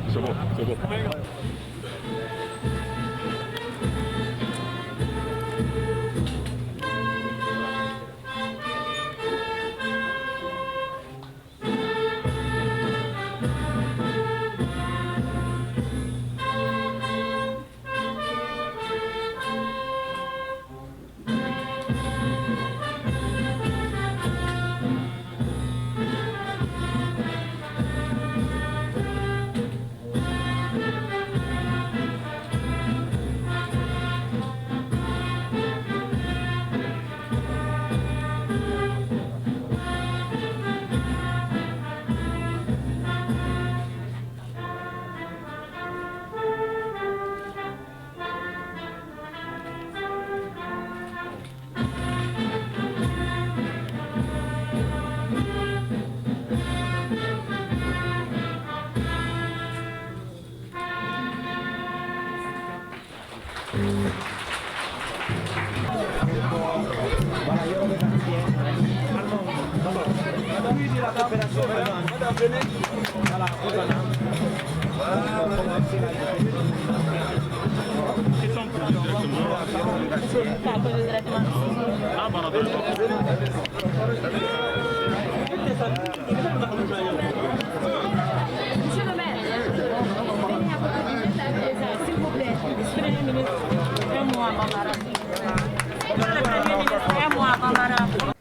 C'est bon, c'est bon. Monsieur le maire, venez à votre visite, s'il vous plaît. Premier ministre, un mois avant la rentrée. Monsieur le Premier ministre, un mois avant la rentrée.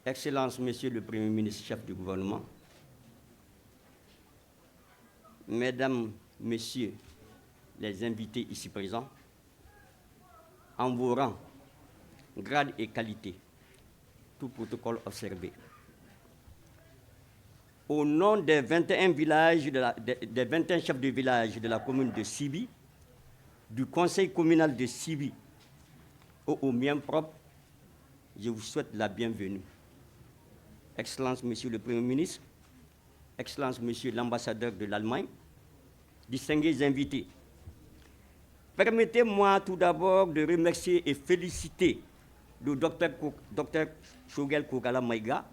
Excellence, Monsieur le Premier ministre, chef du gouvernement, Mesdames, Messieurs les invités ici présents, en vos rangs, grade et qualité, tout protocole observé. Au nom des 21 villages, des 21 chefs de village de la commune de Sibi, du conseil communal de Sibi au mien propre, je vous souhaite la bienvenue. Excellence, Monsieur le Premier ministre, Excellence, Monsieur l'ambassadeur de l'Allemagne, distingués invités, permettez-moi tout d'abord de remercier et féliciter le docteur Choguel Kogala Maïga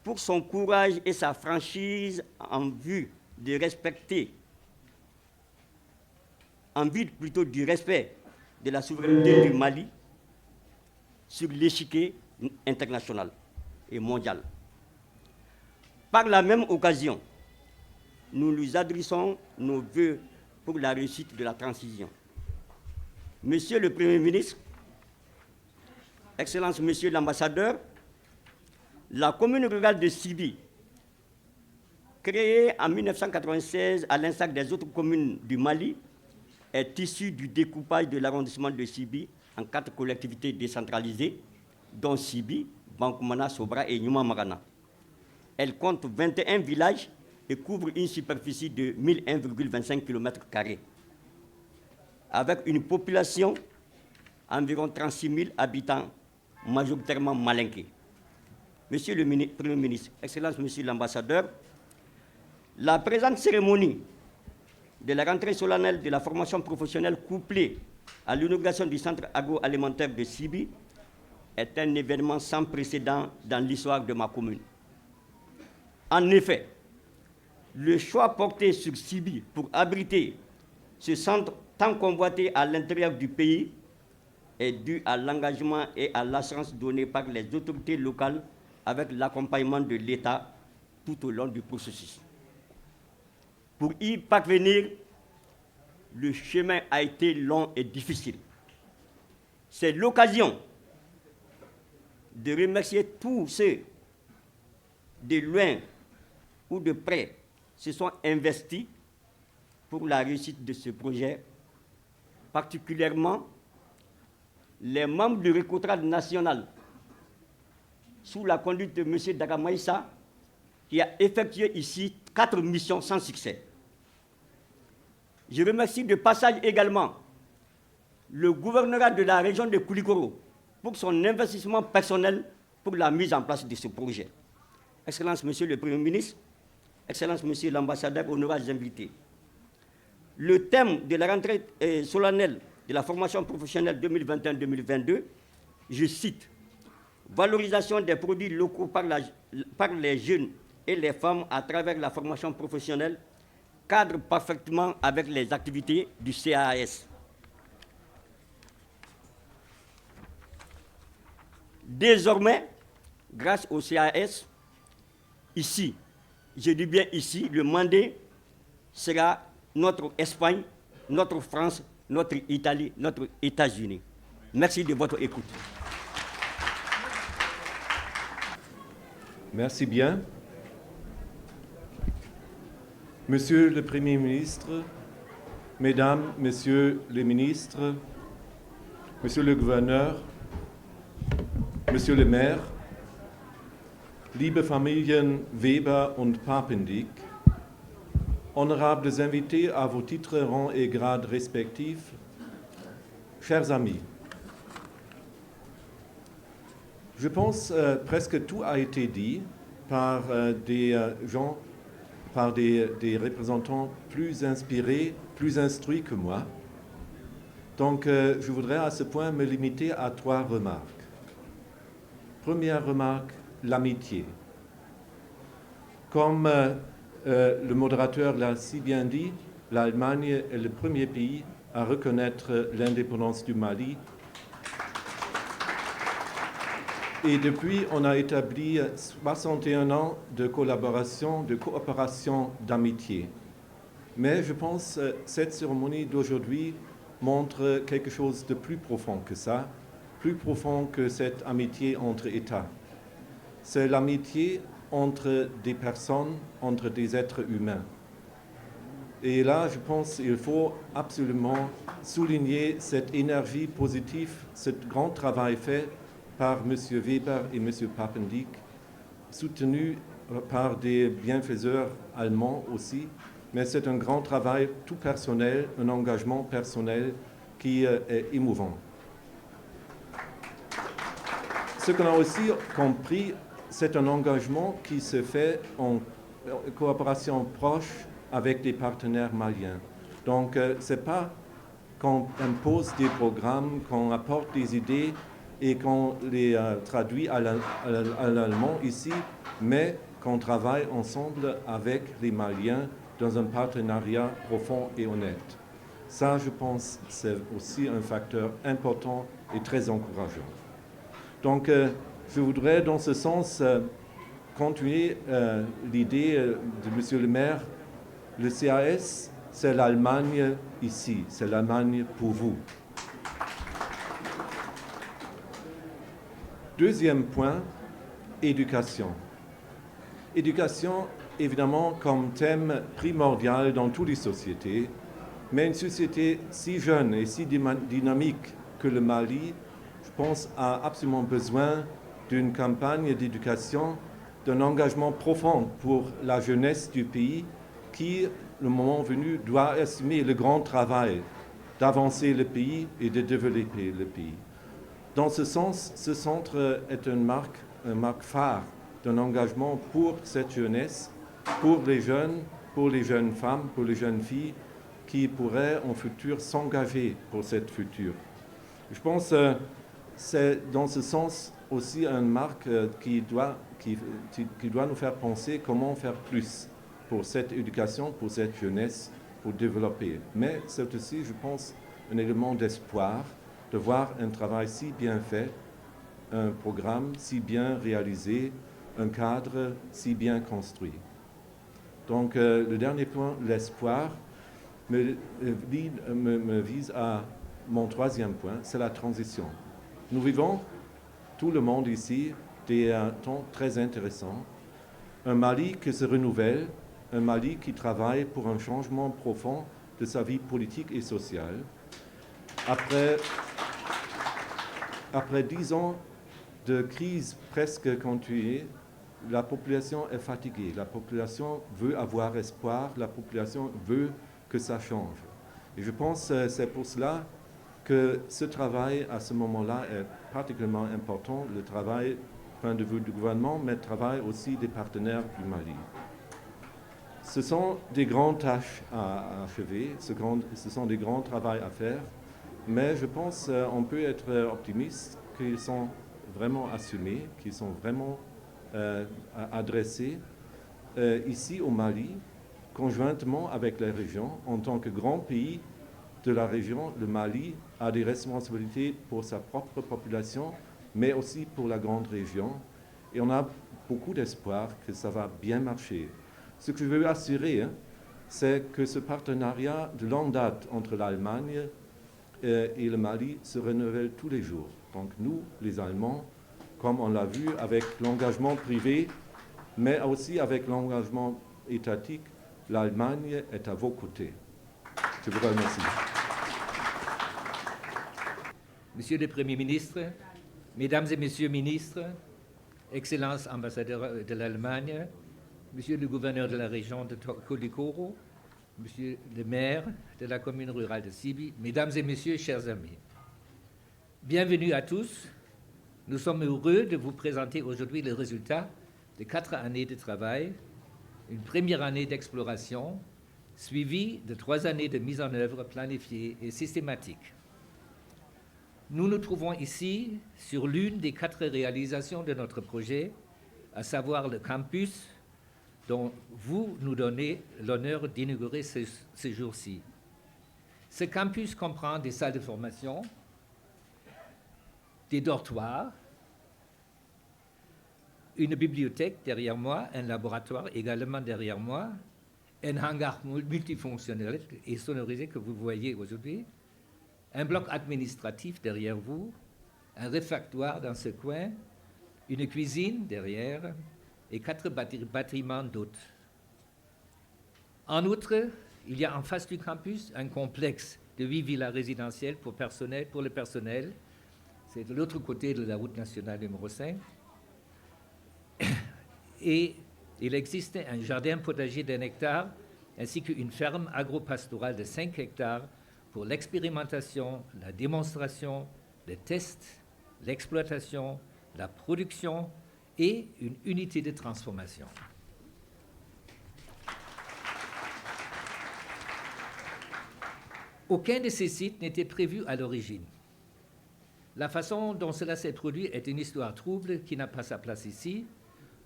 pour son courage et sa franchise en vue de respecter, en vue plutôt du respect de la souveraineté du Mali sur l'échiquier international et mondial. Par la même occasion, nous lui adressons nos vœux pour la réussite de la transition. Monsieur le Premier ministre, Excellence Monsieur l'ambassadeur, la commune rurale de Sibi, créée en 1996 à l'instar des autres communes du Mali, est issue du découpage de l'arrondissement de Sibi en 4 collectivités décentralisées, dont Sibi, Bankoumana, Sobra et Nyuma Marana. Elle compte 21 villages et couvre une superficie de 1001,25 km², avec une population environ 36 000 habitants, majoritairement malinqués. Monsieur le Premier ministre, Excellence Monsieur l'ambassadeur, la présente cérémonie de la rentrée solennelle de la formation professionnelle couplée à l'inauguration du centre agroalimentaire de Sibi est un événement sans précédent dans l'histoire de ma commune. En effet, le choix porté sur Sibi pour abriter ce centre tant convoité à l'intérieur du pays est dû à l'engagement et à l'assurance donnée par les autorités locales avec l'accompagnement de l'État tout au long du processus. Pour y parvenir, le chemin a été long et difficile. C'est l'occasion de remercier tous ceux, de loin ou de près, se sont investis pour la réussite de ce projet, particulièrement les membres du Récotrade national, sous la conduite de M. Dagamaïssa, qui a effectué ici 4 missions sans succès. Je remercie de passage également le gouvernorat de la région de Koulikoro pour son investissement personnel pour la mise en place de ce projet. Excellence, Monsieur le Premier ministre, Excellence, Monsieur l'ambassadeur, honorables invités. Le thème de la rentrée solennelle de la formation professionnelle 2021-2022, je cite, « Valorisation des produits locaux par les jeunes et les femmes à travers la formation professionnelle cadre parfaitement avec les activités du CAS. Désormais, grâce au CAS, ici, je dis bien ici, le Mandé sera notre Espagne, notre France, notre Italie, notre États-Unis. Merci de votre écoute. Merci bien. Monsieur le Premier ministre, Mesdames, Messieurs les ministres, Monsieur le Gouverneur, Monsieur le Maire, liebe Familien Weber und Papendick, honorables invités à vos titres, rangs et grades respectifs, chers amis, je pense presque tout a été dit par des gens, par des représentants plus inspirés, plus instruits que moi. Donc je voudrais à ce point me limiter à 3 remarques. Première remarque, l'amitié. Comme le modérateur l'a si bien dit, l'Allemagne est le premier pays à reconnaître l'indépendance du Mali. Et depuis, on a établi 61 ans de collaboration, de coopération, d'amitié. Mais je pense que cette cérémonie d'aujourd'hui montre quelque chose de plus profond que ça, plus profond que cette amitié entre États. C'est l'amitié entre des personnes, entre des êtres humains. Et là, je pense qu'il faut absolument souligner cette énergie positive, ce grand travail fait par M. Weber et M. Papendick, soutenu par des bienfaiseurs allemands aussi, mais c'est un grand travail tout personnel, un engagement personnel qui est émouvant. Ce qu'on a aussi compris, c'est un engagement qui se fait en coopération proche avec des partenaires maliens. Donc, ce n'est pas qu'on impose des programmes, qu'on apporte des idées et qu'on les traduit à l'allemand ici, mais qu'on travaille ensemble avec les Maliens dans un partenariat profond et honnête. Ça, je pense, c'est aussi un facteur important et très encourageant. Donc, je voudrais, dans ce sens, continuer l'idée de M. le maire. Le CAS, c'est l'Allemagne ici, c'est l'Allemagne pour vous. Deuxième point, éducation. Éducation, évidemment, comme thème primordial dans toutes les sociétés, mais une société si jeune et si dynamique que le Mali, je pense, a absolument besoin d'une campagne d'éducation, d'un engagement profond pour la jeunesse du pays qui, le moment venu, doit assumer le grand travail d'avancer le pays et de développer le pays. Dans ce sens, ce centre est une marque phare d'un engagement pour cette jeunesse, pour les jeunes femmes, pour les jeunes filles qui pourraient en futur s'engager pour cette future. Je pense que c'est dans ce sens aussi une marque qui doit nous faire penser comment faire plus pour cette éducation, pour cette jeunesse, pour développer. Mais c'est aussi, je pense, un élément d'espoir de voir un travail si bien fait, un programme si bien réalisé, un cadre si bien construit. Donc, le dernier point, l'espoir, me vise à mon troisième point, c'est la transition. Nous vivons, tout le monde ici, des temps très intéressants. Un Mali qui se renouvelle, un Mali qui travaille pour un changement profond de sa vie politique et sociale. Après 10 ans de crise presque continue, la population est fatiguée. La population veut avoir espoir. La population veut que ça change. Et je pense que c'est pour cela que ce travail, à ce moment-là, est particulièrement important, le travail, point de vue du gouvernement, mais le travail aussi des partenaires du Mali. Ce sont des grandes tâches à achever, ce sont des grands travaux à faire, mais je pense qu'on peut être optimiste qu'ils sont vraiment assumés, qu'ils sont vraiment adressés ici au Mali, conjointement avec la région. En tant que grand pays de la région, le Mali a des responsabilités pour sa propre population, mais aussi pour la grande région. Et on a beaucoup d'espoir que ça va bien marcher. Ce que je veux assurer, c'est que ce partenariat de longue date entre l'Allemagne et le Mali se renouvelle tous les jours. Donc nous, les Allemands, comme on l'a vu avec l'engagement privé, mais aussi avec l'engagement étatique, l'Allemagne est à vos côtés. Je vous remercie. Monsieur le Premier ministre, Mesdames et Messieurs ministres, Excellences ambassadeurs de l'Allemagne, Monsieur le gouverneur de la région de Kolikoro, Monsieur le maire de la commune rurale de Sibi, Mesdames et Messieurs, chers amis, bienvenue à tous. Nous sommes heureux de vous présenter aujourd'hui les résultats de 4 années de travail, une première année d'exploration, suivie de 3 années de mise en œuvre planifiée et systématique. Nous nous trouvons ici sur l'une des 4 réalisations de notre projet, à savoir le campus dont vous nous donnez l'honneur d'inaugurer ce jour-ci. Ce campus comprend des salles de formation, des dortoirs, une bibliothèque derrière moi, un laboratoire également derrière moi, un hangar multifonctionnel et sonorisé que vous voyez aujourd'hui, un bloc administratif derrière vous, un réfectoire dans ce coin, une cuisine derrière et 4 bâtiments d'hôtes. En outre, il y a en face du campus un complexe de 8 villas résidentielles pour le personnel. C'est de l'autre côté de la route nationale numéro 5. Et il existe un jardin potager d'1 hectare ainsi qu'une ferme agro-pastorale de 5 hectares pour l'expérimentation, la démonstration, les tests, l'exploitation, la production et une unité de transformation. Aucun de ces sites n'était prévu à l'origine. La façon dont cela s'est produit est une histoire trouble qui n'a pas sa place ici.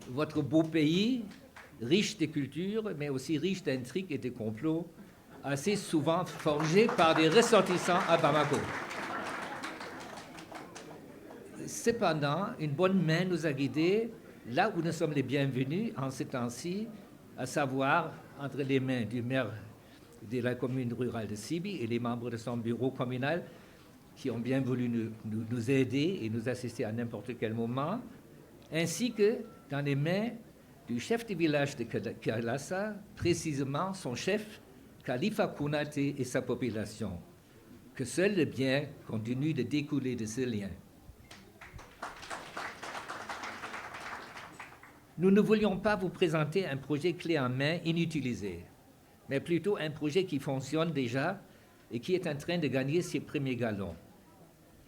Votre beau pays, riche de culture, mais aussi riche d'intrigues et de complots, assez souvent forgés par des ressortissants à Bamako. Cependant, une bonne main nous a guidés là où nous sommes les bienvenus en ces temps-ci, à savoir entre les mains du maire de la commune rurale de Sibi et les membres de son bureau communal qui ont bien voulu nous aider et nous assister à n'importe quel moment, ainsi que dans les mains du chef du village de Kalassa, précisément son chef, Khalifa Kounaté et sa population, que seul le bien continue de découler de ce lien. Nous ne voulions pas vous présenter un projet clé en main inutilisé, mais plutôt un projet qui fonctionne déjà et qui est en train de gagner ses premiers galons.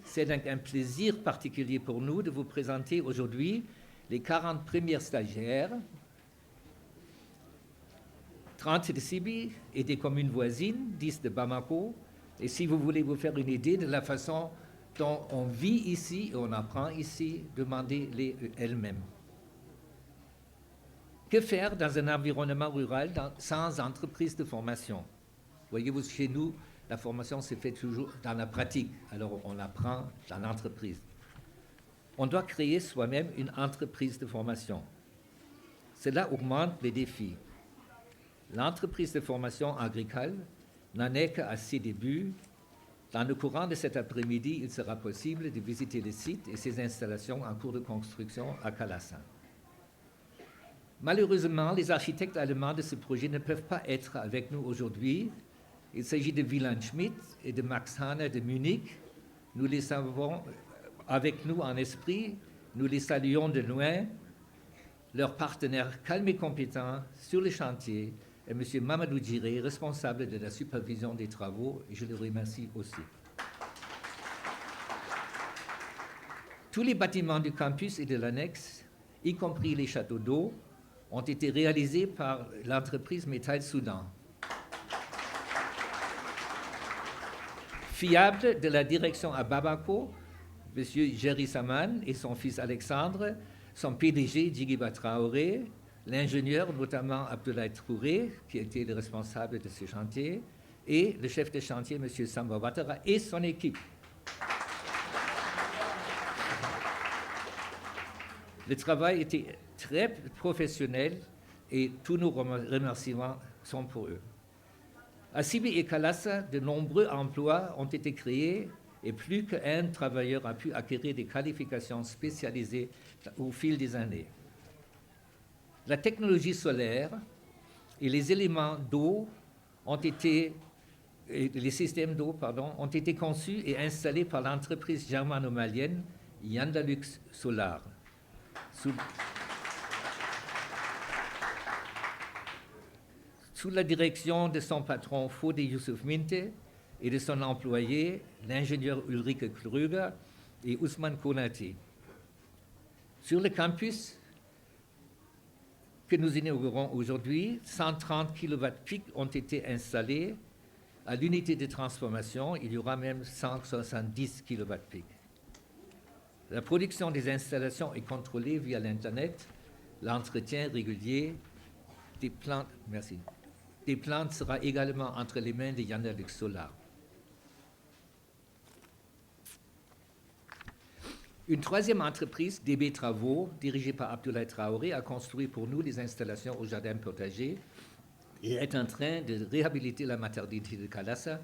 C'est donc un plaisir particulier pour nous de vous présenter aujourd'hui les 40 premières stagiaires, 30 de Sibi et des communes voisines, 10 de Bamako. Et si vous voulez vous faire une idée de la façon dont on vit ici et on apprend ici, demandez-les elles-mêmes. Que faire dans un environnement rural sans entreprise de formation? Voyez-vous, chez nous, la formation se fait toujours dans la pratique, alors on apprend dans l'entreprise. On doit créer soi-même une entreprise de formation. Cela augmente les défis. L'entreprise de formation agricole n'en est qu'à ses débuts. Dans le courant de cet après-midi, il sera possible de visiter le site et ses installations en cours de construction à Kalassa. Malheureusement, les architectes allemands de ce projet ne peuvent pas être avec nous aujourd'hui. Il s'agit de Wieland Schmidt et de Max Hahner de Munich. Nous les avons avec nous en esprit, nous les saluons de loin. Leurs partenaires calmes et compétents sur le chantier est M. Mamadou Djiré, responsable de la supervision des travaux, et je le remercie aussi. Tous les bâtiments du campus et de l'annexe, y compris les châteaux d'eau, ont été réalisés par l'entreprise Métal Soudan. Fiable de la direction à Bamako, M. Jerry Saman et son fils Alexandre, son PDG Djigiba Traoré, l'ingénieur notamment Abdoulaye Traoré, qui était le responsable de ce chantier, et le chef de chantier, M. Samba Ouattara, et son équipe. Le travail était très professionnel et tous nos remerciements sont pour eux. À Sibi et Kalassa, de nombreux emplois ont été créés et plus qu'un travailleur a pu acquérir des qualifications spécialisées au fil des années. La technologie solaire et les éléments d'eau ont été, les systèmes d'eau, ont été conçus et installés par l'entreprise germano-malienne Yandalux Solar. Sous la direction de son patron Fode Youssouf Minte et de son employé, l'ingénieur Ulrike Krüger et Ousmane Konati. Sur le campus que nous inaugurons aujourd'hui, 130 kW-pic ont été installés. À l'unité de transformation, il y aura même 170 kW-pic. La production des installations est contrôlée via l'Internet. L'entretien régulier des plantes, des plantes sera également entre les mains de Yandalux Solar. Une troisième entreprise, DB Travaux, dirigée par Abdoulaye Traoré, a construit pour nous des installations au jardin potager et est en train de réhabiliter la maternité de Kalassa.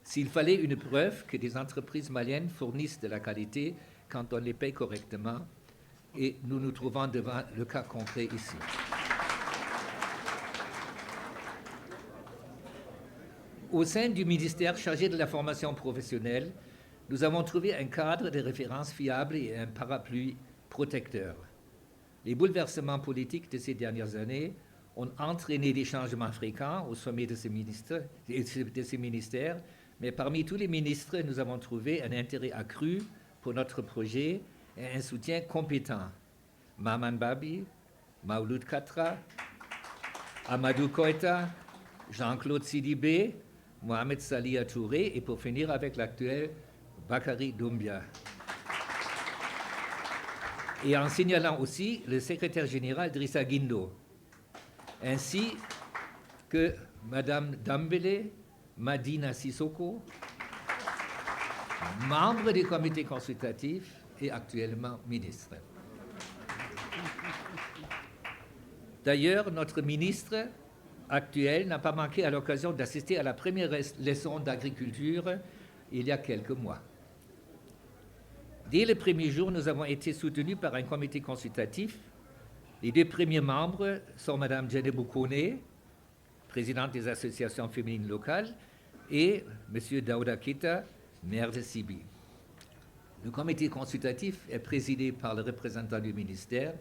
S'il fallait une preuve que des entreprises maliennes fournissent de la qualité quand on les paye correctement, et nous nous trouvons devant le cas concret ici. Au sein du ministère chargé de la formation professionnelle, nous avons trouvé un cadre de référence fiable et un parapluie protecteur. Les bouleversements politiques de ces dernières années ont entraîné des changements fréquents au sommet de ces ministères, mais parmi tous les ministres, nous avons trouvé un intérêt accru pour notre projet et un soutien compétent. Maman Babi, Maouloud Katra, Amadou Koïta, Jean-Claude Sidibé, Mohamed Salia Touré et pour finir avec l'actuel Bakary Doumbia. Et en signalant aussi le secrétaire général Drissa Guindo, ainsi que Madame Dambélé, Madina Sissoko, membre du comité consultatif et actuellement ministre. D'ailleurs, notre ministre actuel n'a pas manqué à l'occasion d'assister à la première leçon d'agriculture il y a quelques mois. Dès le premier jour, nous avons été soutenus par un comité consultatif. Les deux premiers membres sont Mme Djenebou Kone, présidente des associations féminines locales, et M. Daouda Keita, maire de Sibi. Le comité consultatif est présidé par le représentant du ministère,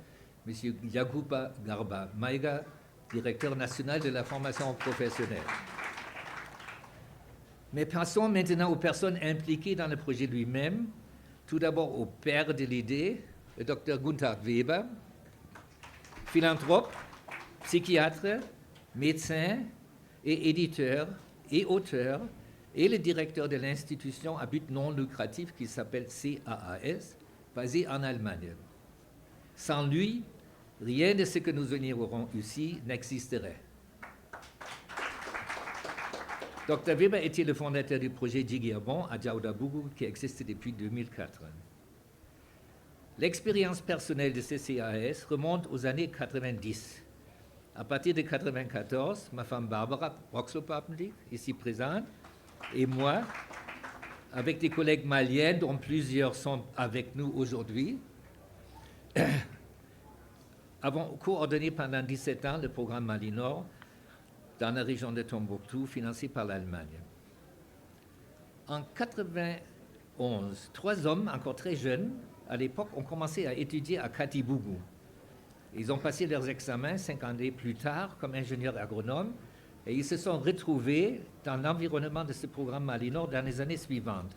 M. Yagouba Garba Maïga, directeur national de la formation professionnelle. Mais passons maintenant aux personnes impliquées dans le projet lui-même. Tout d'abord au père de l'idée, le Dr Gunther Weber, philanthrope, psychiatre, médecin et éditeur et auteur, et le directeur de l'institution à but non lucratif qui s'appelle CAAS, basée en Allemagne. Sans lui, rien de ce que nous ignorons ici n'existerait. Dr Weber était le fondateur du projet Djigirabon à Djaoudabougou qui existe depuis 2004. L'expérience personnelle de ce CAAS remonte aux années 90. À partir de 1994, ma femme Barbara Roxlopapnik, ici présente, et moi, avec des collègues maliens dont plusieurs sont avec nous aujourd'hui, avons coordonné pendant 17 ans le programme Mali Nord dans la région de Tombouctou, financé par l'Allemagne. En 1991, 3 hommes, encore très jeunes, à l'époque, ont commencé à étudier à Katibougou. Ils ont passé leurs examens 5 années plus tard comme ingénieurs agronomes et ils se sont retrouvés dans l'environnement de ce programme Mali Nord dans les années suivantes.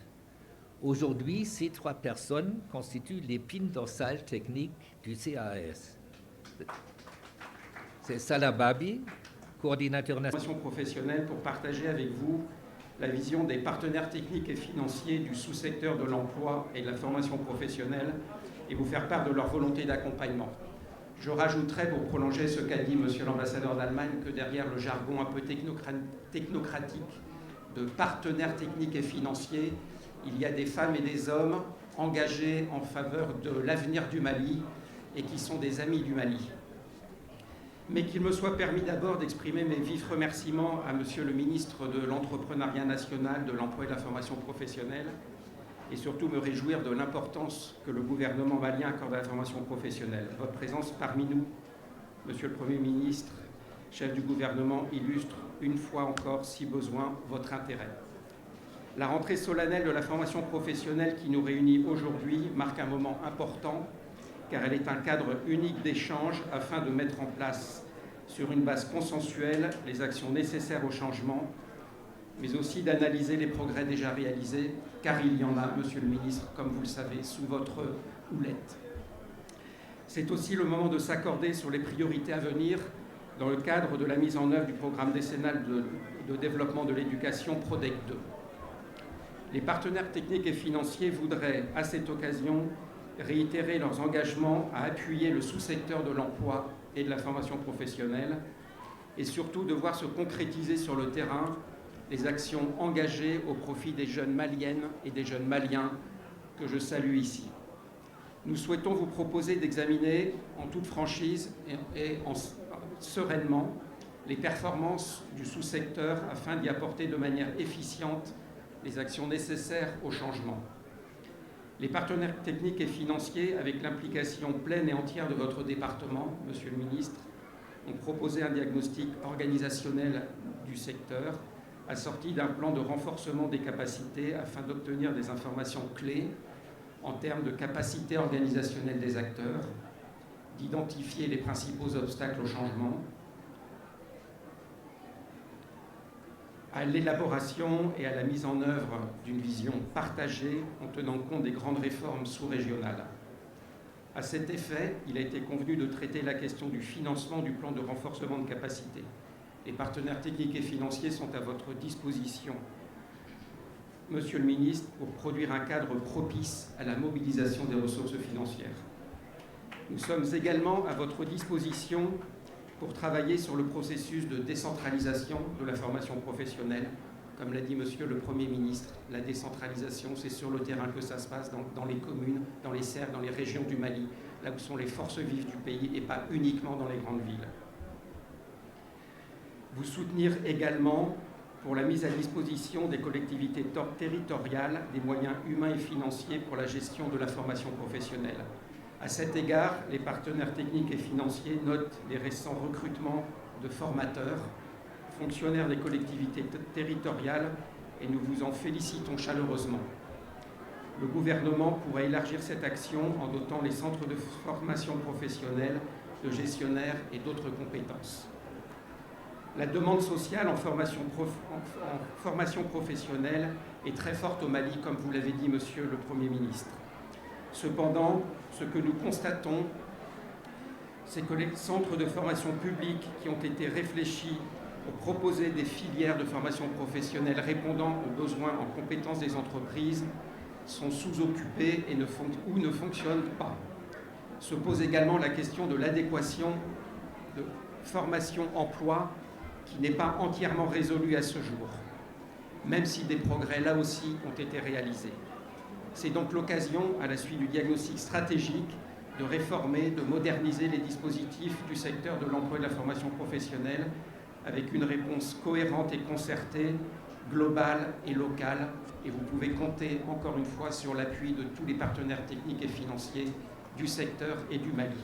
Aujourd'hui, ces 3 personnes constituent l'épine dorsale technique du CAS. C'est Salah Babi, coordinateur national professionnelle, pour partager avec vous la vision des partenaires techniques et financiers du sous-secteur de l'emploi et de la formation professionnelle et vous faire part de leur volonté d'accompagnement. Je rajouterai, pour prolonger ce qu'a dit Monsieur l'ambassadeur d'Allemagne, que derrière le jargon un peu technocratique de partenaires techniques et financiers, il y a des femmes et des hommes engagés en faveur de l'avenir du Mali et qui sont des amis du Mali. Mais qu'il me soit permis d'abord d'exprimer mes vifs remerciements à Monsieur le ministre de l'Entrepreneuriat national, de l'Emploi et de la formation professionnelle, et surtout me réjouir de l'importance que le gouvernement malien accorde à la formation professionnelle. Votre présence parmi nous, Monsieur le Premier ministre, chef du gouvernement, illustre une fois encore, si besoin, votre intérêt. La rentrée solennelle de la formation professionnelle qui nous réunit aujourd'hui marque un moment important, car elle est un cadre unique d'échange afin de mettre en place, sur une base consensuelle, les actions nécessaires au changement, mais aussi d'analyser les progrès déjà réalisés, car il y en a, Monsieur le ministre, comme vous le savez, sous votre houlette. C'est aussi le moment de s'accorder sur les priorités à venir dans le cadre de la mise en œuvre du programme décennal de développement de l'éducation PRODEC 2. Les partenaires techniques et financiers voudraient, à cette occasion, réitérer leurs engagements à appuyer le sous-secteur de l'emploi et de la formation professionnelle et surtout de voir se concrétiser sur le terrain les actions engagées au profit des jeunes maliennes et des jeunes maliens que je salue ici. Nous souhaitons vous proposer d'examiner en toute franchise et sereinement les performances du sous-secteur afin d'y apporter de manière efficiente les actions nécessaires au changement. Les partenaires techniques et financiers, avec l'implication pleine et entière de votre département, Monsieur le ministre, ont proposé un diagnostic organisationnel du secteur, assorti d'un plan de renforcement des capacités afin d'obtenir des informations clés en termes de capacité organisationnelle des acteurs, d'identifier les principaux obstacles au changement, à l'élaboration et à la mise en œuvre d'une vision partagée en tenant compte des grandes réformes sous-régionales. À cet effet, il a été convenu de traiter la question du financement du plan de renforcement de capacité. Les partenaires techniques et financiers sont à votre disposition, Monsieur le ministre, pour produire un cadre propice à la mobilisation des ressources financières. Nous sommes également à votre disposition pour travailler sur le processus de décentralisation de la formation professionnelle. Comme l'a dit Monsieur le Premier ministre, la décentralisation, c'est sur le terrain que ça se passe, dans les communes, dans les serres, dans les régions du Mali, là où sont les forces vives du pays et pas uniquement dans les grandes villes. Vous soutenir également pour la mise à disposition des collectivités territoriales des moyens humains et financiers pour la gestion de la formation professionnelle. À cet égard, les partenaires techniques et financiers notent les récents recrutements de formateurs, fonctionnaires des collectivités territoriales, et nous vous en félicitons chaleureusement. Le gouvernement pourrait élargir cette action en dotant les centres de formation professionnelle de gestionnaires et d'autres compétences. La demande sociale en formation professionnelle est très forte au Mali, comme vous l'avez dit, Monsieur le Premier ministre. Cependant, ce que nous constatons, c'est que les centres de formation publics qui ont été réfléchis pour proposer des filières de formation professionnelle répondant aux besoins en compétences des entreprises sont sous-occupés et ou ne fonctionnent pas. Se pose également la question de l'adéquation de formation-emploi qui n'est pas entièrement résolue à ce jour, même si des progrès là aussi ont été réalisés. C'est donc l'occasion, à la suite du diagnostic stratégique, de réformer, de moderniser les dispositifs du secteur de l'emploi et de la formation professionnelle avec une réponse cohérente et concertée, globale et locale. Et vous pouvez compter encore une fois sur l'appui de tous les partenaires techniques et financiers du secteur et du Mali.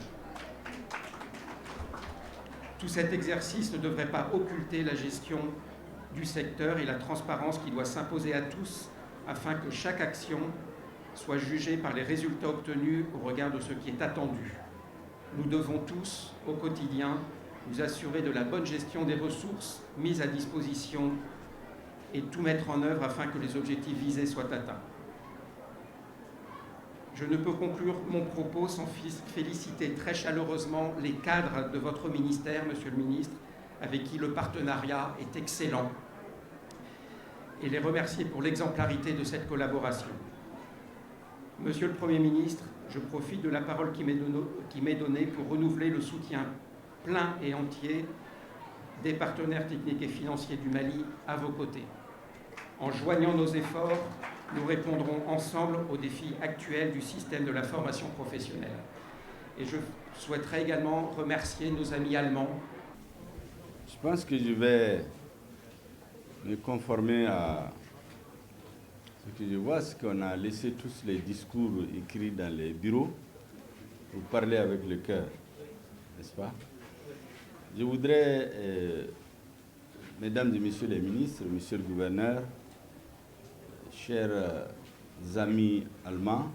Tout cet exercice ne devrait pas occulter la gestion du secteur et la transparence qui doit s'imposer à tous afin que chaque action soit jugée par les résultats obtenus au regard de ce qui est attendu. Nous devons tous, au quotidien, nous assurer de la bonne gestion des ressources mises à disposition et tout mettre en œuvre afin que les objectifs visés soient atteints. Je ne peux conclure mon propos sans féliciter très chaleureusement les cadres de votre ministère, Monsieur le Ministre, avec qui le partenariat est excellent, et les remercier pour l'exemplarité de cette collaboration. Monsieur le Premier ministre, je profite de la parole qui m'est donnée pour renouveler le soutien plein et entier des partenaires techniques et financiers du Mali à vos côtés. En joignant nos efforts, nous répondrons ensemble aux défis actuels du système de la formation professionnelle. Et je souhaiterais également remercier nos amis allemands. Je pense que je vais me conformer à ce que je vois, c'est qu'on a laissé tous les discours écrits dans les bureaux pour parler avec le cœur, n'est-ce pas? Je voudrais, mesdames et messieurs les ministres, monsieur le gouverneur, chers amis allemands,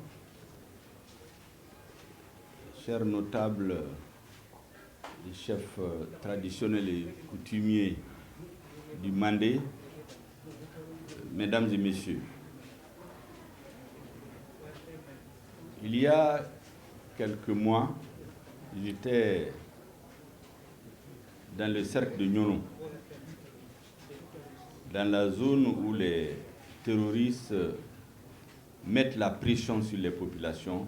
chers notables, les chefs traditionnels et coutumiers du Mandé, mesdames et messieurs, il y a quelques mois, j'étais dans le cercle de Nyono, dans la zone où les terroristes mettent la pression sur les populations,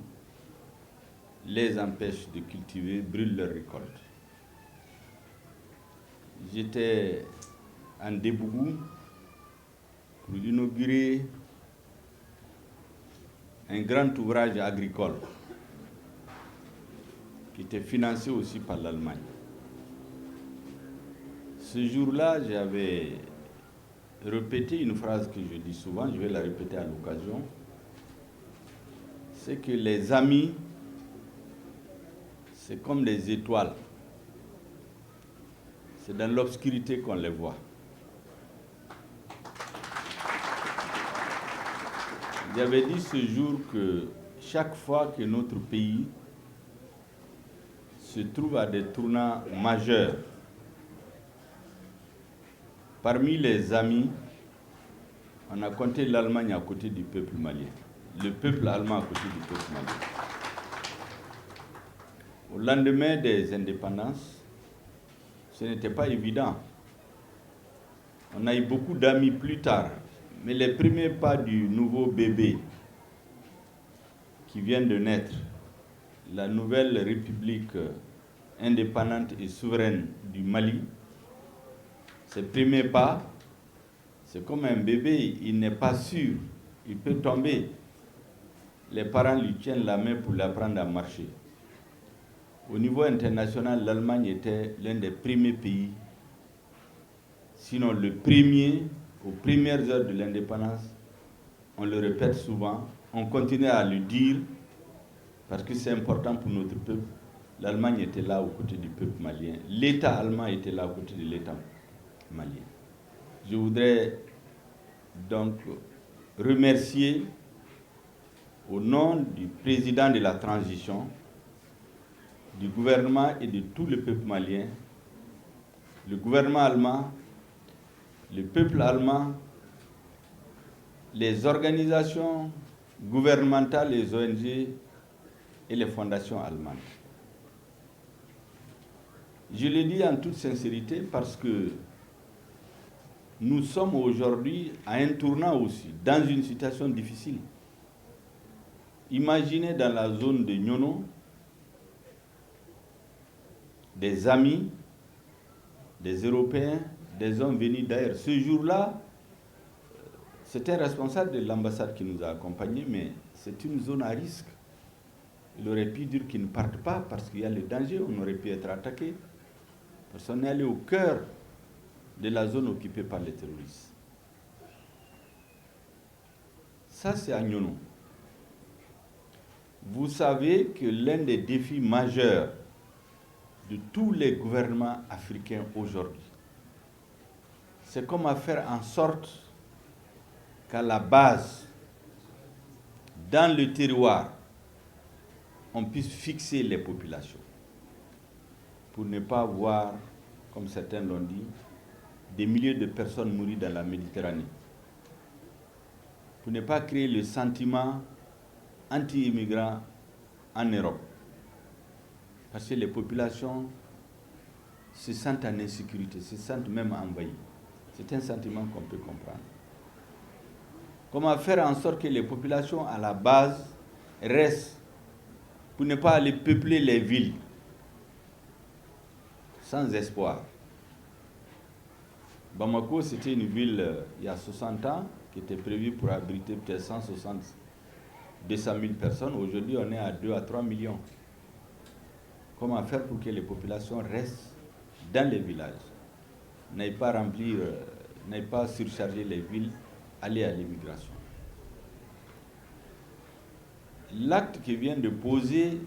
les empêchent de cultiver, brûlent leurs récoltes. J'étais en Débougou pour inaugurer un grand ouvrage agricole qui était financé aussi par l'Allemagne. Ce jour-là, j'avais répété une phrase que je dis souvent, je vais la répéter à l'occasion, c'est que les amis, c'est comme des étoiles. C'est dans l'obscurité qu'on les voit. J'avais dit ce jour que chaque fois que notre pays se trouve à des tournants majeurs, parmi les amis, on a compté l'Allemagne à côté du peuple malien, le peuple allemand à côté du peuple malien. Au lendemain des indépendances, ce n'était pas évident. On a eu beaucoup d'amis plus tard, mais les premiers pas du nouveau bébé qui vient de naître, la nouvelle République indépendante et souveraine du Mali, ces premiers pas, c'est comme un bébé, il n'est pas sûr, il peut tomber. Les parents lui tiennent la main pour l'apprendre à marcher. Au niveau international, l'Allemagne était l'un des premiers pays, sinon le premier, aux premières heures de l'indépendance. On le répète souvent, on continue à le dire, parce que c'est important pour notre peuple. L'Allemagne était là aux côtés du peuple malien. L'État allemand était là aux côtés de l'État malien. Je voudrais donc remercier au nom du président de la transition, du gouvernement et de tout le peuple malien, le gouvernement allemand, le peuple allemand, les organisations gouvernementales, les ONG et les fondations allemandes. Je le dis en toute sincérité parce que nous sommes aujourd'hui à un tournant aussi, dans une situation difficile. Imaginez dans la zone de Nyono, des amis, des Européens, des hommes venus d'ailleurs. Ce jour-là, c'était un responsable de l'ambassade qui nous a accompagnés, mais c'est une zone à risque. Il aurait pu dire qu'ils ne partent pas parce qu'il y a le danger, on aurait pu être attaqué. Parce qu'on est allé au cœur de la zone occupée par les terroristes. Ça, c'est à Nyono. Vous savez que l'un des défis majeurs de tous les gouvernements africains aujourd'hui, c'est comment faire en sorte qu'à la base, dans le terroir, on puisse fixer les populations pour ne pas voir, comme certains l'ont dit, des milliers de personnes mourir dans la Méditerranée. Pour ne pas créer le sentiment anti-immigrants en Europe. Parce que les populations se sentent en insécurité, se sentent même envahies. C'est un sentiment qu'on peut comprendre. Comment faire en sorte que les populations à la base restent pour ne pas aller peupler les villes sans espoir. Bamako, c'était une ville il y a 60 ans qui était prévue pour abriter peut-être 160, 200 000 personnes. Aujourd'hui, on est à 2 à 3 millions. Comment faire pour que les populations restent dans les villages, n'aillent pas remplir, n'aillent pas surcharger les villes, aller à l'immigration. L'acte qui vient de poser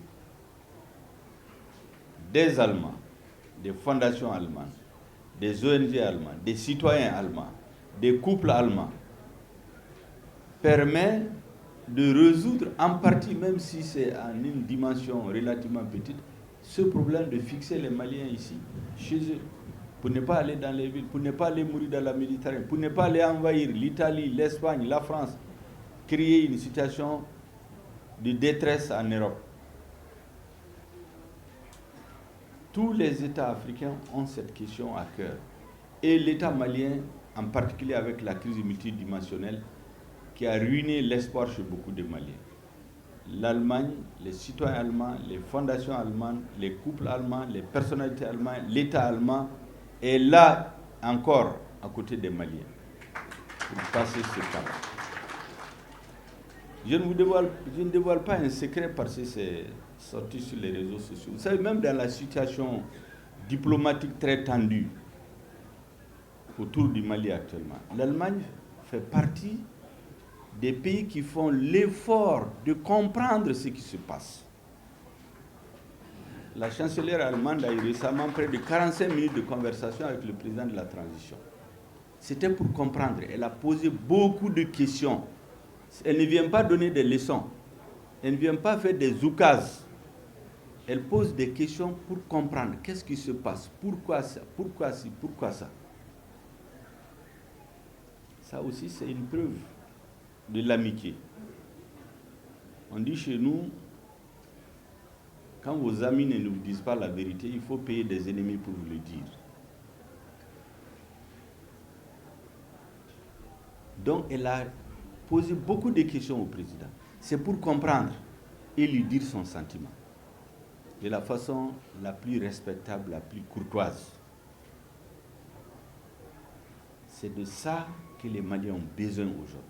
des Allemands, des fondations allemandes, des ONG allemandes, des citoyens allemands, des couples allemands, permet de résoudre en partie, même si c'est en une dimension relativement petite, ce problème de fixer les Maliens ici, chez eux, pour ne pas aller dans les villes, pour ne pas aller mourir dans la Méditerranée, pour ne pas aller envahir l'Italie, l'Espagne, la France, créer une situation de détresse en Europe. Tous les États africains ont cette question à cœur. Et l'État malien, en particulier avec la crise multidimensionnelle, qui a ruiné l'espoir chez beaucoup de Maliens. L'Allemagne, les citoyens allemands, les fondations allemandes, les couples allemands, les personnalités allemandes, l'État allemand est là encore à côté des Maliens pour passer ce cap. Je ne dévoile pas un secret parce que c'est sorti sur les réseaux sociaux. Vous savez, même dans la situation diplomatique très tendue autour du Mali actuellement, l'Allemagne fait partie des pays qui font l'effort de comprendre ce qui se passe. La chancelière allemande a eu récemment près de 45 minutes de conversation avec le président de la transition. C'était pour comprendre. Elle a posé beaucoup de questions. Elle ne vient pas donner des leçons. Elle ne vient pas faire des oukases. Elle pose des questions pour comprendre qu'est-ce qui se passe, pourquoi ça, pourquoi ci, pourquoi ça. Ça aussi, c'est une preuve de l'amitié. On dit chez nous, quand vos amis ne vous disent pas la vérité, il faut payer des ennemis pour vous le dire. Donc, elle a posé beaucoup de questions au président. C'est pour comprendre et lui dire son sentiment. De la façon la plus respectable, la plus courtoise. C'est de ça que les Maliens ont besoin aujourd'hui.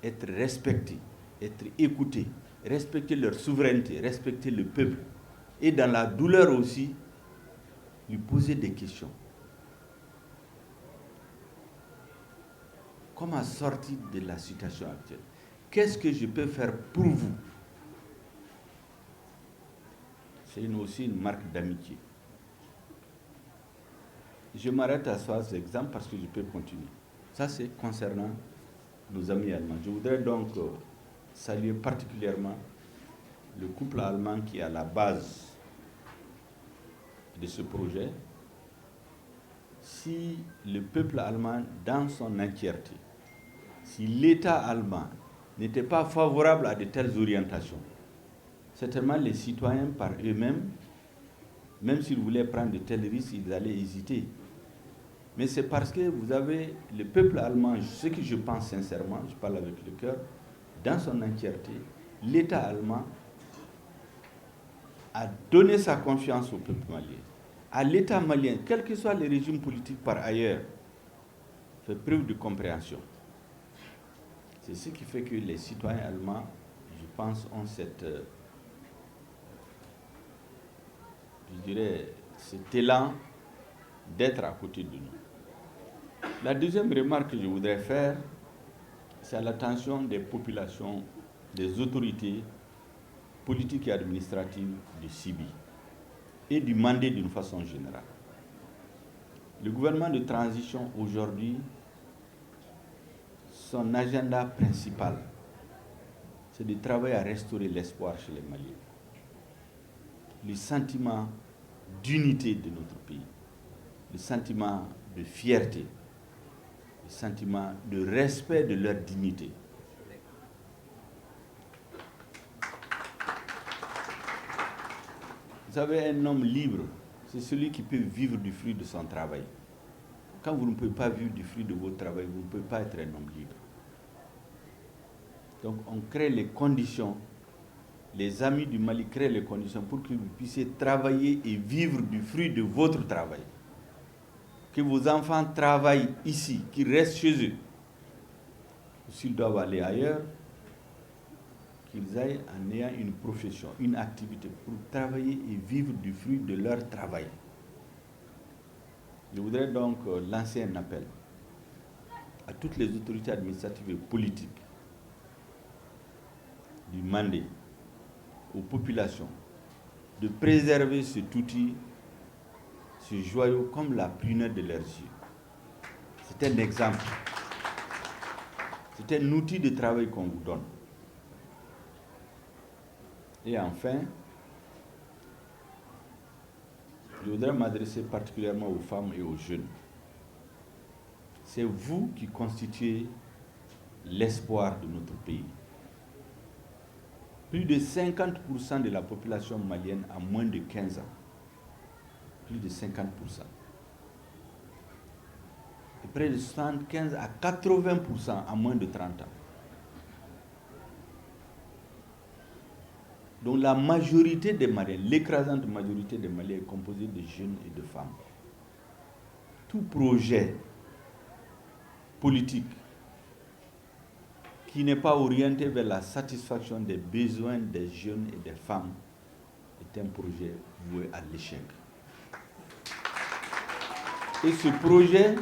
Être respectés, être écoutés, respecter leur souveraineté, respecter le peuple. Et dans la douleur aussi, lui poser des questions. Comment sortir de la situation actuelle? Qu'est-ce que je peux faire pour vous? C'est aussi une marque d'amitié. Je m'arrête à ce exemple parce que je peux continuer. Ça, c'est concernant nos amis allemands. Je voudrais donc saluer particulièrement le couple allemand qui est à la base de ce projet. Si le peuple allemand, dans son entièreté, si l'État allemand n'était pas favorable à de telles orientations, certainement les citoyens par eux-mêmes, même s'ils voulaient prendre de tels risques, ils allaient hésiter. Mais c'est parce que vous avez le peuple allemand, ce que je pense sincèrement, je parle avec le cœur, dans son entièreté, l'État allemand a donné sa confiance au peuple malien. À l'État malien, quels que soient les régimes politiques par ailleurs, fait preuve de compréhension. C'est ce qui fait que les citoyens allemands, je pense, ont cet élan d'être à côté de nous. La deuxième remarque que je voudrais faire, c'est à l'attention des populations, des autorités politiques et administratives de Sibi et du Mandé d'une façon générale. Le gouvernement de transition aujourd'hui, son agenda principal, c'est de travailler à restaurer l'espoir chez les Maliens. Le sentiment d'unité de notre pays, le sentiment de fierté, le sentiment de respect de leur dignité. Vous savez, un homme libre, c'est celui qui peut vivre du fruit de son travail. Quand vous ne pouvez pas vivre du fruit de votre travail, vous ne pouvez pas être un homme libre. Donc on crée les conditions, les amis du Mali créent les conditions pour que vous puissiez travailler et vivre du fruit de votre travail. Que vos enfants travaillent ici, qu'ils restent chez eux. S'ils doivent aller ailleurs, qu'ils aillent en ayant une profession, une activité pour travailler et vivre du fruit de leur travail. Je voudrais donc lancer un appel à toutes les autorités administratives et politiques du Mandé, aux populations, de préserver cet outil, ce joyau comme la prunelle de leurs yeux. C'est un exemple. C'est un outil de travail qu'on vous donne. Et enfin, je voudrais m'adresser particulièrement aux femmes et aux jeunes. C'est vous qui constituez l'espoir de notre pays. Plus de 50% de la population malienne a moins de 15 ans. Plus de 50%. Et près de 75 à 80% a moins de 30 ans. Donc la majorité des Maliens, l'écrasante majorité des Maliens est composée de jeunes et de femmes. Tout projet politique qui n'est pas orienté vers la satisfaction des besoins des jeunes et des femmes est un projet voué à l'échec. Et ce projet,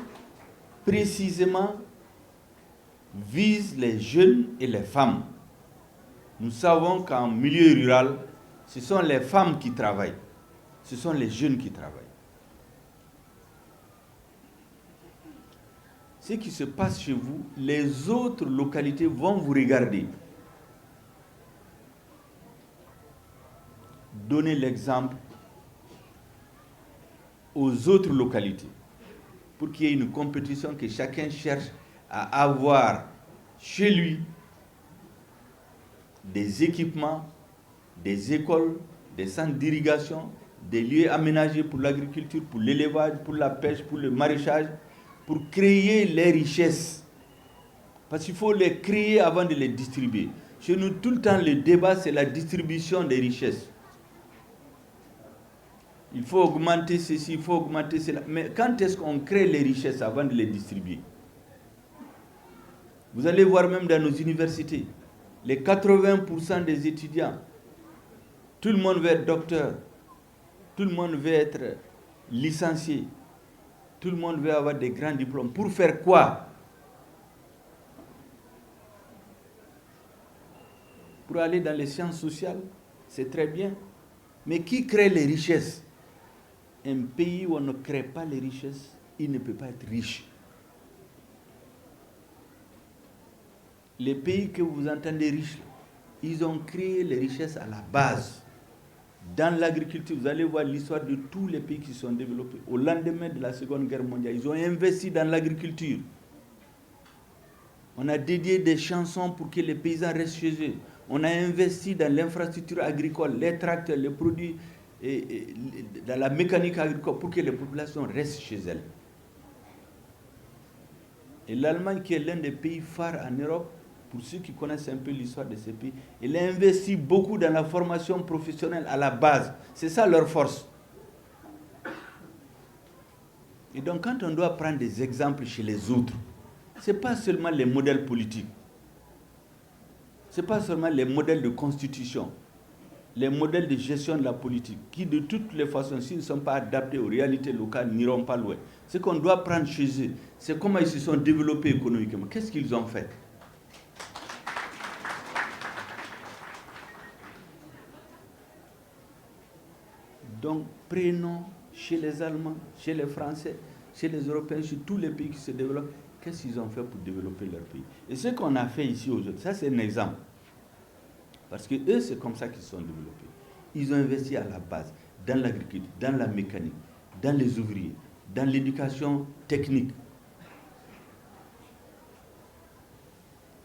précisément, vise les jeunes et les femmes. Nous savons qu'en milieu rural, ce sont les femmes qui travaillent, ce sont les jeunes qui travaillent. Ce qui se passe chez vous, les autres localités vont vous regarder. Donnez l'exemple aux autres localités pour qu'il y ait une compétition, que chacun cherche à avoir chez lui des équipements, des écoles, des centres d'irrigation, des lieux aménagés pour l'agriculture, pour l'élevage, pour la pêche, pour le maraîchage, pour créer les richesses. Parce qu'il faut les créer avant de les distribuer. Chez nous, tout le temps, le débat, c'est la distribution des richesses. Il faut augmenter ceci, il faut augmenter cela. Mais quand est-ce qu'on crée les richesses avant de les distribuer? Vous allez voir même dans nos universités, les 80% des étudiants, tout le monde veut être docteur, tout le monde veut être licencié, tout le monde veut avoir des grands diplômes. Pour faire quoi? Pour aller dans les sciences sociales, c'est très bien. Mais qui crée les richesses? Un pays où on ne crée pas les richesses, il ne peut pas être riche. Les pays que vous entendez riches, ils ont créé les richesses à la base. Dans l'agriculture, vous allez voir l'histoire de tous les pays qui sont développés. Au lendemain de la Seconde Guerre mondiale, ils ont investi dans l'agriculture. On a dédié des chansons pour que les paysans restent chez eux. On a investi dans l'infrastructure agricole, les tracteurs, les produits, et dans la mécanique agricole pour que les populations restent chez elles. Et l'Allemagne, qui est l'un des pays phares en Europe, pour ceux qui connaissent un peu l'histoire de ces pays, elle a investi beaucoup dans la formation professionnelle à la base. C'est ça leur force. Et donc quand on doit prendre des exemples chez les autres, ce n'est pas seulement les modèles politiques, ce n'est pas seulement les modèles de constitution, les modèles de gestion de la politique, qui de toutes les façons, s'ils ne sont pas adaptés aux réalités locales, n'iront pas loin. Ce qu'on doit prendre chez eux, c'est comment ils se sont développés économiquement. Qu'est-ce qu'ils ont fait? Donc, prenons chez les Allemands, chez les Français, chez les Européens, chez tous les pays qui se développent, qu'est-ce qu'ils ont fait pour développer leur pays? Et ce qu'on a fait ici aujourd'hui, ça c'est un exemple. Parce que eux, c'est comme ça qu'ils se sont développés. Ils ont investi à la base, dans l'agriculture, dans la mécanique, dans les ouvriers, dans l'éducation technique.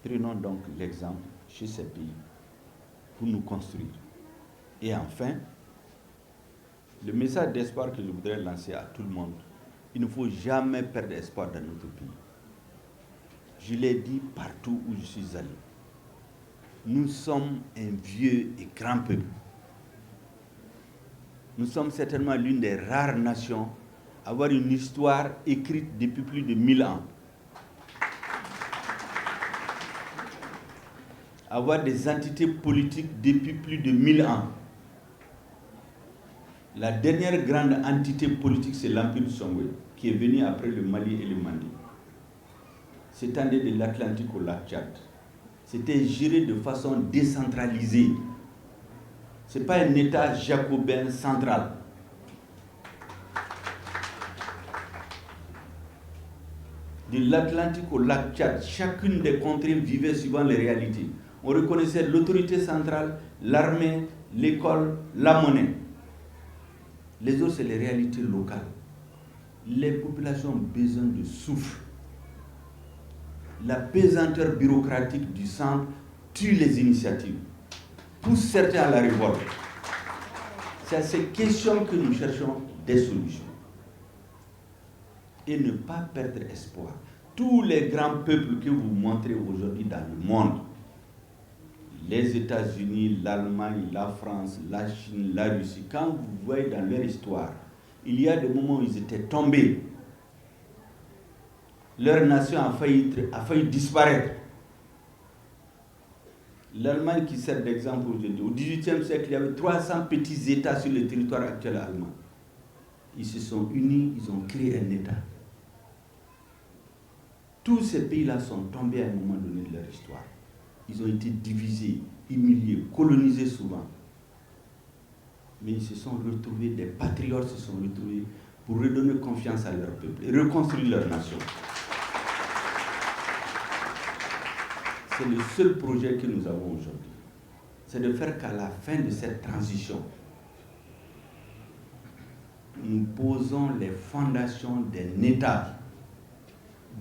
Prenons donc l'exemple chez ces pays pour nous construire. Et enfin, Le message d'espoir que je voudrais lancer à tout le monde, il ne faut jamais perdre espoir dans notre pays. Je l'ai dit partout où je suis allé. Nous sommes un vieux et grand peuple. Nous sommes certainement l'une des rares nations à avoir une histoire écrite depuis plus de 1000 ans. Avoir des entités politiques depuis plus de 1000 ans. La dernière grande entité politique, c'est l'Empire Songwe, qui est venu après le Mali et le Mali. S'étendait de l'Atlantique au lac Tchad. C'était géré de façon décentralisée. Ce n'est pas un État jacobin central. De l'Atlantique au lac Tchad, chacune des contrées vivait suivant les réalités. On reconnaissait l'autorité centrale, l'armée, l'école, la monnaie. Les autres, c'est les réalités locales. Les populations ont besoin de souffle. La pesanteur bureaucratique du centre tue les initiatives, pousse certains à la révolte. C'est à ces questions que nous cherchons des solutions. Et ne pas perdre espoir. Tous les grands peuples que vous montrez aujourd'hui dans le monde, les États-Unis, l'Allemagne, la France, la Chine, la Russie, quand vous voyez dans leur histoire, il y a des moments où ils étaient tombés. Leur nation a failli disparaître. L'Allemagne qui sert d'exemple aujourd'hui, au XVIIIe siècle, il y avait 300 petits États sur le territoire actuel allemand. Ils se sont unis, ils ont créé un État. Tous ces pays-là sont tombés à un moment donné de leur histoire. Ils ont été divisés, humiliés, colonisés souvent. Mais ils se sont retrouvés, des patriotes se sont retrouvés pour redonner confiance à leur peuple et reconstruire leur nation. C'est le seul projet que nous avons aujourd'hui. C'est de faire qu'à la fin de cette transition, nous posons les fondations d'un État,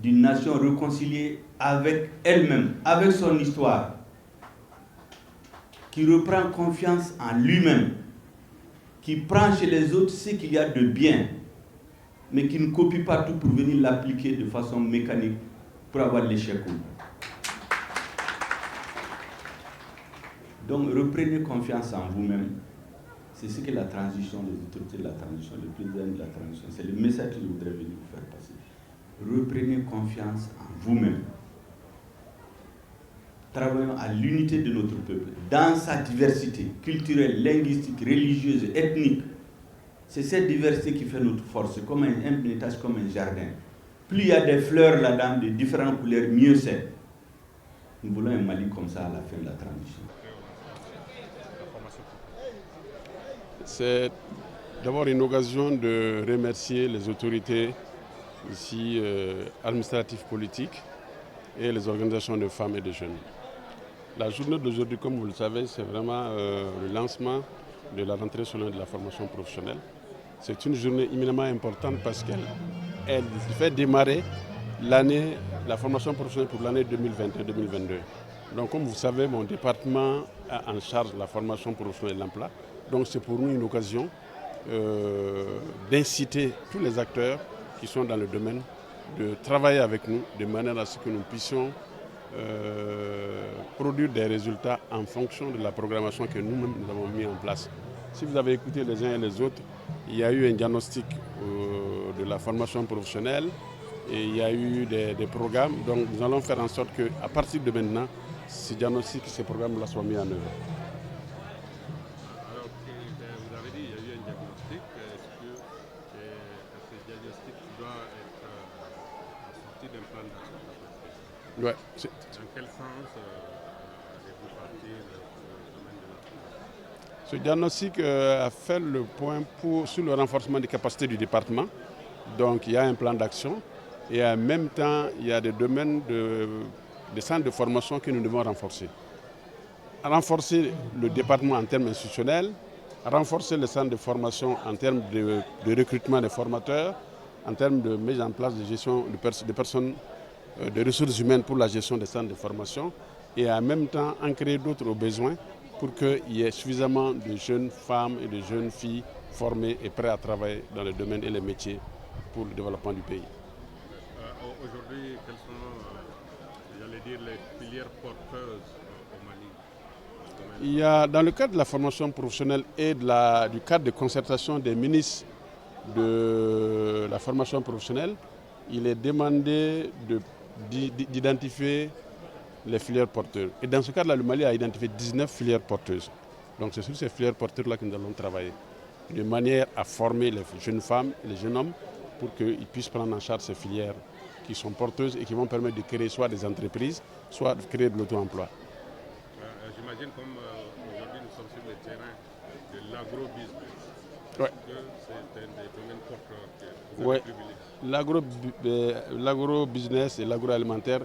d'une nation réconciliée avec elle-même, avec son histoire, qui reprend confiance en lui-même, qui prend chez les autres ce qu'il y a de bien, mais qui ne copie pas tout pour venir l'appliquer de façon mécanique pour avoir l'échec. Donc reprenez confiance en vous-même. C'est ce que la transition, les autorités de la transition, le président de la transition, c'est le message que je voudrais venir vous faire passer. Reprenez confiance en vous-même. Travaillons à l'unité de notre peuple, dans sa diversité culturelle, linguistique, religieuse, ethnique. C'est cette diversité qui fait notre force, c'est comme un étage, comme un jardin. Plus il y a des fleurs là-dedans, de différentes couleurs, mieux c'est. Nous voulons un Mali comme ça à la fin de la transition. C'est d'abord une occasion de remercier les autorités ici, administratives, politiques et les organisations de femmes et de jeunes. La journée d'aujourd'hui, comme vous le savez, c'est vraiment le lancement de la rentrée scolaire de la formation professionnelle. C'est une journée éminemment importante parce qu'elle fait démarrer la formation professionnelle pour l'année 2021-2022. Donc comme vous savez, mon département a en charge la formation professionnelle et l'emploi. Donc c'est pour nous une occasion d'inciter tous les acteurs qui sont dans le domaine de travailler avec nous de manière à ce que nous puissions produire des résultats en fonction de la programmation que nous-mêmes nous avons mis en place. Si vous avez écouté les uns et les autres, il y a eu un diagnostic de la formation professionnelle et il y a eu des programmes. Donc nous allons faire en sorte qu'à partir de maintenant, ces diagnostics, ces programmes-là soient mis en œuvre. Alors, vous avez dit qu'il y a eu un diagnostic. Est-ce que ce diagnostic doit être assorti d'un plan d'action? Ouais. Dans quel sens allez-vous partir le domaine de la formation? Ce diagnostic a fait le point sur le renforcement des capacités du département. Donc il y a un plan d'action et en même temps il y a des domaines des centres de formation que nous devons renforcer. Renforcer le département en termes institutionnels, renforcer les centres de formation en termes de recrutement des formateurs, en termes de mise en place de gestion de personnes, de ressources humaines pour la gestion des centres de formation et en même temps en créer d'autres aux besoins pour qu'il y ait suffisamment de jeunes femmes et de jeunes filles formées et prêtes à travailler dans le domaine et les métiers pour le développement du pays. Aujourd'hui, quelles sont, j'allais dire, les filières porteuses au Mali? Il y a, dans le cadre de la formation professionnelle et du cadre de concertation des ministres de la formation professionnelle, il est demandé d'identifier les filières porteuses. Et dans ce cadre-là, le Mali a identifié 19 filières porteuses. Donc c'est sur ces filières porteuses-là que nous allons travailler, de manière à former les jeunes femmes et les jeunes hommes pour qu'ils puissent prendre en charge ces filières qui sont porteuses et qui vont permettre de créer soit des entreprises, soit de créer de l'auto-emploi. J'imagine comme aujourd'hui nous sommes sur le terrain de l'agro-business. Ouais. C'est un des domaines porteurs que vous avez privilégié. L'agro-business et l'agroalimentaire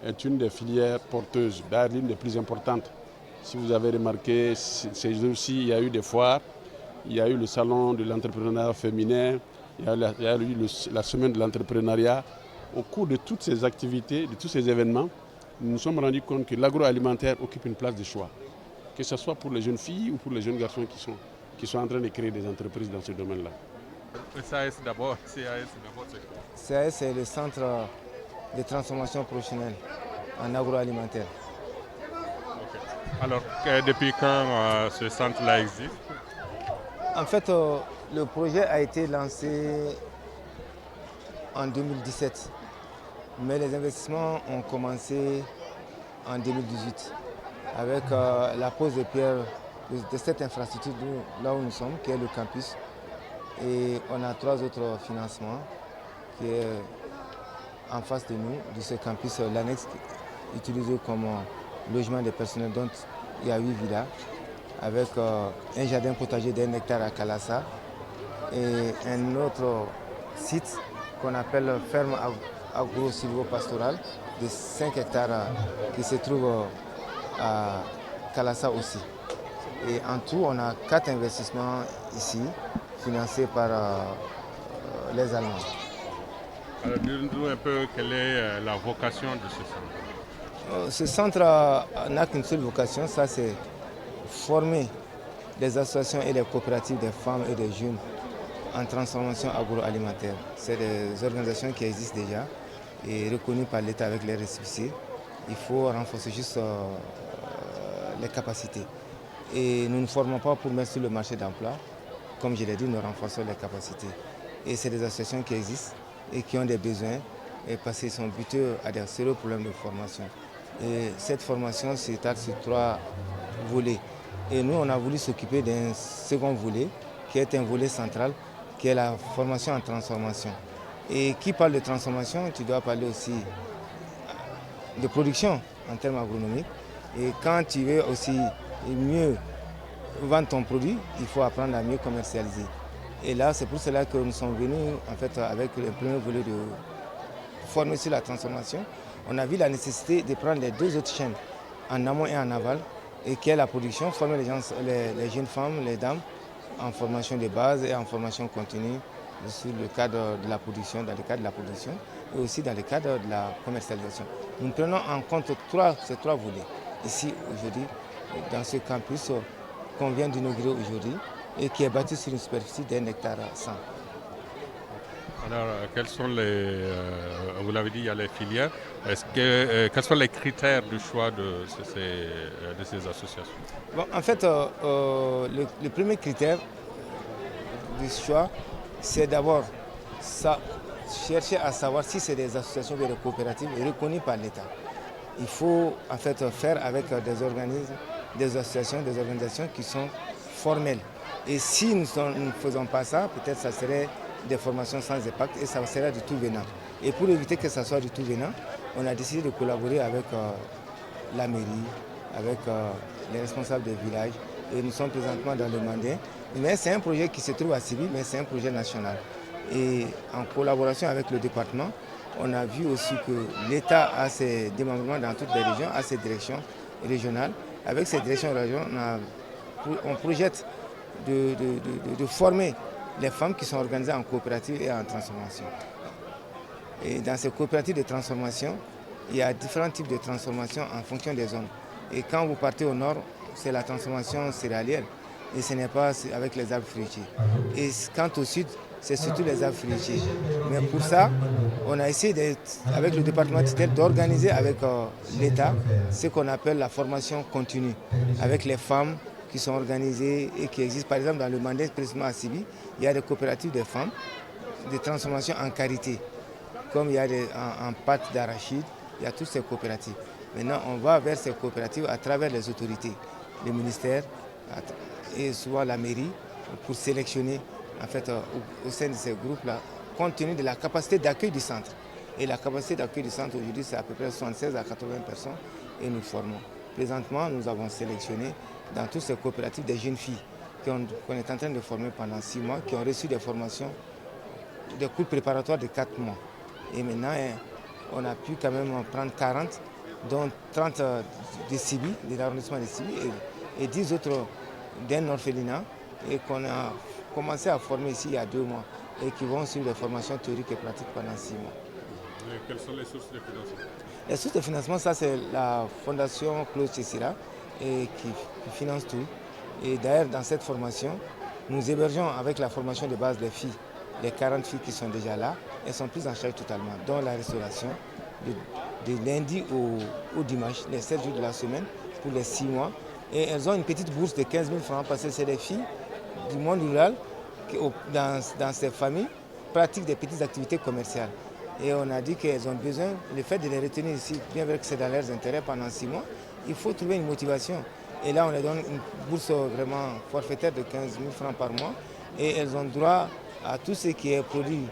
est une des filières porteuses, d'ailleurs l'une des plus importantes. Si vous avez remarqué, ces jours-ci, il y a eu des foires, il y a eu le salon de l'entrepreneuriat féminin, il y a eu la semaine de l'entrepreneuriat. Au cours de toutes ces activités, de tous ces événements, nous nous sommes rendus compte que l'agroalimentaire occupe une place de choix, que ce soit pour les jeunes filles ou pour les jeunes garçons qui sont en train de créer des entreprises dans ce domaine-là. CAS d'abord, c'est quoi? CAS, c'est le centre de transformation professionnelle en agroalimentaire. Okay. Alors, depuis quand ce centre-là existe? En fait, le projet a été lancé en 2017, mais les investissements ont commencé en 2018 avec la pose de pierre de cette infrastructure là où nous sommes, qui est le campus. Et on a 3 autres financements qui est en face de nous, de ce campus, l'annexe utilisé comme logement des personnels, dont il y a 8 villas, avec un jardin potager d'1 hectare à Kalassa et un autre site qu'on appelle ferme agro-silvo-pastorale de 5 hectares qui se trouve à Kalassa aussi. Et en tout, on a 4 investissements ici, financés par les Allemands. Alors, dites-nous un peu quelle est la vocation de ce centre. Ce centre n'a qu'une seule vocation, ça c'est former les associations et les coopératives des femmes et des jeunes en transformation agroalimentaire. C'est des organisations qui existent déjà et reconnues par l'État avec les récépissés. Il faut renforcer juste les capacités. Et nous ne formons pas pour mettre sur le marché d'emploi. Comme je l'ai dit, nous renforçons les capacités. Et c'est des associations qui existent et qui ont des besoins et parce qu'ils sont butés à des sérieux problèmes de formation. Et cette formation s'étale sur 3 volets. Et nous, on a voulu s'occuper d'un second volet, qui est un volet central, qui est la formation en transformation. Et qui parle de transformation, tu dois parler aussi de production en termes agronomiques. Et quand tu veux aussi mieux vendre ton produit, il faut apprendre à mieux commercialiser. Et là, c'est pour cela que nous sommes venus en fait, avec le premier volet de former sur la transformation. On a vu la nécessité de prendre les 2 autres chaînes, en amont et en aval, et qui est la production, former les jeunes femmes, les dames, en formation de base et en formation continue sur le cadre de la production, dans le cadre de la production et aussi dans le cadre de la commercialisation. Nous prenons en compte ces 3 volets ici aujourd'hui, dans ce campus qu'on vient d'inaugurer aujourd'hui et qui est bâti sur une superficie d'1 hectare 100. Alors, quels sont vous l'avez dit, il y a les filières. Quels sont les critères du choix de ces associations? Bon, en fait, le premier critère du choix, c'est d'abord chercher à savoir si c'est des associations ou des coopératives reconnues par l'État. Il faut en fait faire avec des organismes, des associations, des organisations qui sont formelles. Et si nous ne faisons pas ça, peut-être ça serait des formations sans impact et ça serait du tout venant. Et pour éviter que ça soit du tout venant, on a décidé de collaborer avec la mairie, avec les responsables des villages. Et nous sommes présentement dans le Mandin. Mais c'est un projet qui se trouve à Sibi, mais c'est un projet national. Et en collaboration avec le département, on a vu aussi que l'État a ses démembrements dans toutes les régions, a ses directions régionales. Avec ces directions régionales, on projette de former les femmes qui sont organisées en coopérative et en transformation. Et dans ces coopératives de transformation, il y a différents types de transformation en fonction des zones. Et quand vous partez au nord, c'est la transformation céréalière et ce n'est pas avec les arbres fruitiers. Et quant au sud, c'est surtout les arbres fruitiers. Mais pour ça, on a essayé, avec le département tutelle, d'organiser avec l'État ce qu'on appelle la formation continue, avec les femmes qui sont organisées et qui existent. Par exemple, dans le Mandé, précisément à Sibi, il y a des coopératives de femmes, de transformation en karité, comme il y a en pâte d'arachide, il y a toutes ces coopératives. Maintenant, on va vers ces coopératives à travers les autorités, les ministères et souvent la mairie, pour sélectionner en fait, au sein de ces groupes-là, compte tenu de la capacité d'accueil du centre. Et la capacité d'accueil du centre aujourd'hui, c'est à peu près 76 à 80 personnes et nous formons. Présentement, nous avons sélectionné dans toutes ces coopératives des jeunes filles qu'on est en train de former pendant 6 mois, qui ont reçu des formations, des cours préparatoires de 4 mois. Et maintenant, on a pu quand même prendre 40, dont 30 de Sibi, de l'arrondissement de Sibi, et 10 autres d'un orphelinat, et qu'on a commencé à former ici il y a 2 mois, et qui vont suivre des formations théoriques et pratiques pendant 6 mois. Et quelles sont les sources de financement? Les sources de financement, ça c'est la fondation Claude Tessira qui finance tout. Et d'ailleurs, dans cette formation, nous hébergeons avec la formation de base des filles, les 40 filles qui sont déjà là, elles sont prises en charge totalement, dont la restauration, de lundi au dimanche, les 7 jours de la semaine, pour les 6 mois. Et elles ont une petite bourse de 15 000 francs parce que c'est des filles du monde rural qui, dans ces familles, pratiquent des petites activités commerciales. Et on a dit qu'elles ont besoin, le fait de les retenir ici, bien vrai que c'est dans leurs intérêts pendant 6 mois, il faut trouver une motivation. Et là, on leur donne une bourse vraiment forfaitaire de 15 000 francs par mois. Et elles ont droit à tout ce qui est produit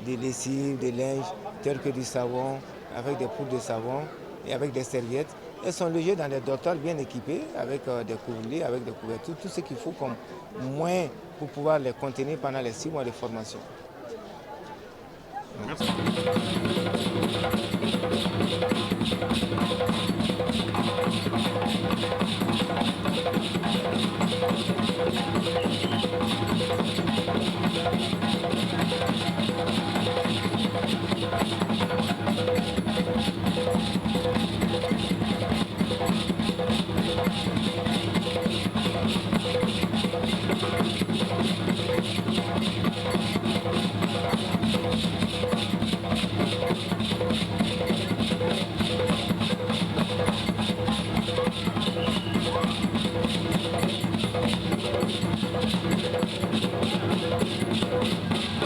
de lessive, de linge, tel que du savon, avec des poudres de savon et avec des serviettes. Elles sont logées dans des dortoirs bien équipés, avec des couverlits, avec des couvertures, tout ce qu'il faut comme moyen pour pouvoir les contenir pendant les 6 mois de formation. Merci.